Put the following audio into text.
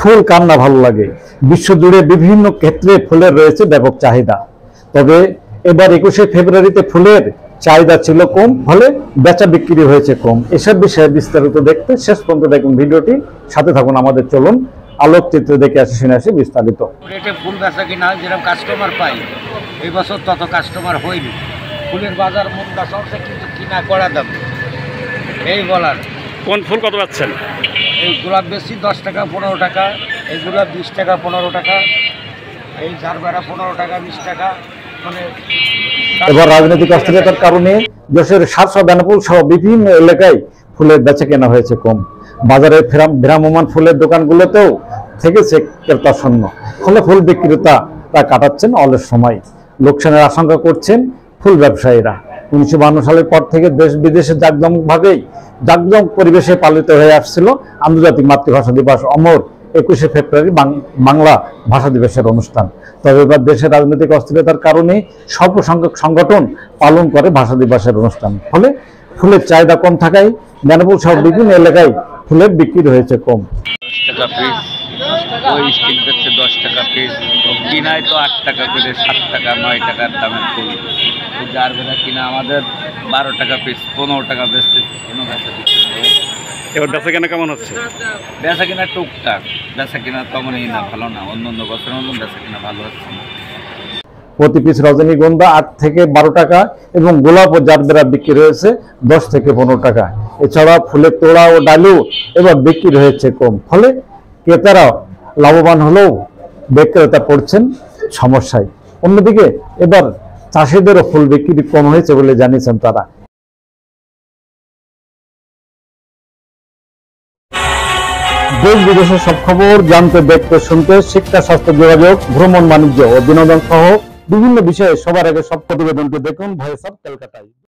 ফুল কার না ভালো লাগে। বিশ্বজুড়ে বিভিন্ন ক্ষেত্রে ফুলের রয়েছে ব্যাপক চাহিদা। তবে এবার 21শে ফেব্রুয়ারিতে ফুলের চাহিদা ছিল কম, ফলে বেচা বিক্রি হয়েছে কম। এসব বিষয়ে বিস্তারিত দেখতে শেষ পর্যন্ত দেখুন ভিডিওটি, সাথে থাকুন আমাদের। চলুন আলোকচিত্র দেখে আসি, শুনে আসি বিস্তারিত। রেটে ফুল বেচা কিনা যেরকম কাস্টমার পাই, এই বছর তত কাস্টমার হয়নি। ফুলের বাজার মন্দা চলছে, কিন্তু কিনা করা দাম এই বলার। কোন ফুল কত পাচ্ছেন? এই গোলাপ বেশি 10 টাকা 15 টাকা, এই গোলাপ 20 টাকা 15 টাকা, এই ঝাড়বেড়া 15 টাকা 20 টাকা। মানে এবার রাজনৈতিক অস্থিরতার কারণে দেশের 700 বেনাপোল সহ বিভিন্ন এলাকায় ফুলের বেচা কেনা হয়েছে কম। বাজারে ভ্রাম্যমান ফুলের দোকানগুলোতেও থেকেছে ক্রেতা শূন্য। ফলে ফুল বিক্রেতা তা কাটাচ্ছেন অলস সময়। লোকসানের আশঙ্কা করছেন ফুল ব্যবসায়ীরা। 1952 সালের পর থেকে দেশ বিদেশে জাঁকজমক পরিবেশে পালিত হয়ে আসছিল আন্তর্জাতিক মাতৃভাষা দিবস, অমর 21শে ফেব্রুয়ারি বাংলা ভাষা দিবসের অনুষ্ঠান। তবে এবার দেশের রাজনৈতিক অস্থিরতার কারণে স্বল্প সংখ্যক সংগঠন পালন করে ভাষা দিবসের অনুষ্ঠান। ফলে ফুলের চাহিদা কম থাকায় বেনাপোল সহ বিভিন্ন এলাকায় ফুলের বিক্রি হয়েছে কম। 10 টাকা পিস, ওই স্টিক বেচছে 10 টাকা পিস, কিনায় তো 8 টাকা করে, 7 টাকা 9 টাকার দামের ফুল। এই ঝাড়বেড়া কিনা আমাদের 12 টাকা পিস, 15 টাকা বেচতে। কোনো বেচা বিক্রি নেই। এবার বেচা কেনা কেমন হচ্ছে? বেচা কিনা টুকটাক, বেচা কিনা তেমনই না, ভালো না। অন্য বছরের মতন বেচা কিনা ভালো হচ্ছে না। প্রতি পিস রজনীগন্ধা 8 থেকে 12 টাকা এবং গোলাপ ও জারবেরা বিক্রি হয়েছে 10 থেকে 15 টাকা। এছাড়া ফুলের তোড়া ও ডালু এবার বিক্রি হয়েছে কম। ফলে ক্রেতারা লাভবান হলেও বিক্রেতা পড়ছেন সমস্যায়। অন্যদিকে এবার চাষিদেরও ফুল বিক্রি কম হয়েছে বলে জানিয়েছেন তারা। দেশ বিদেশের সব খবর জানতে, দেখতে, শুনতে, শিক্ষা, স্বাস্থ্য, যোগাযোগ, ভ্রমণ, বাণিজ্য ও বিনোদন সহ বিভিন্ন বিষয়ে সবার আগে সব প্রতিবেদনটি দেখুন ভয়েস অফ কলকাতায়।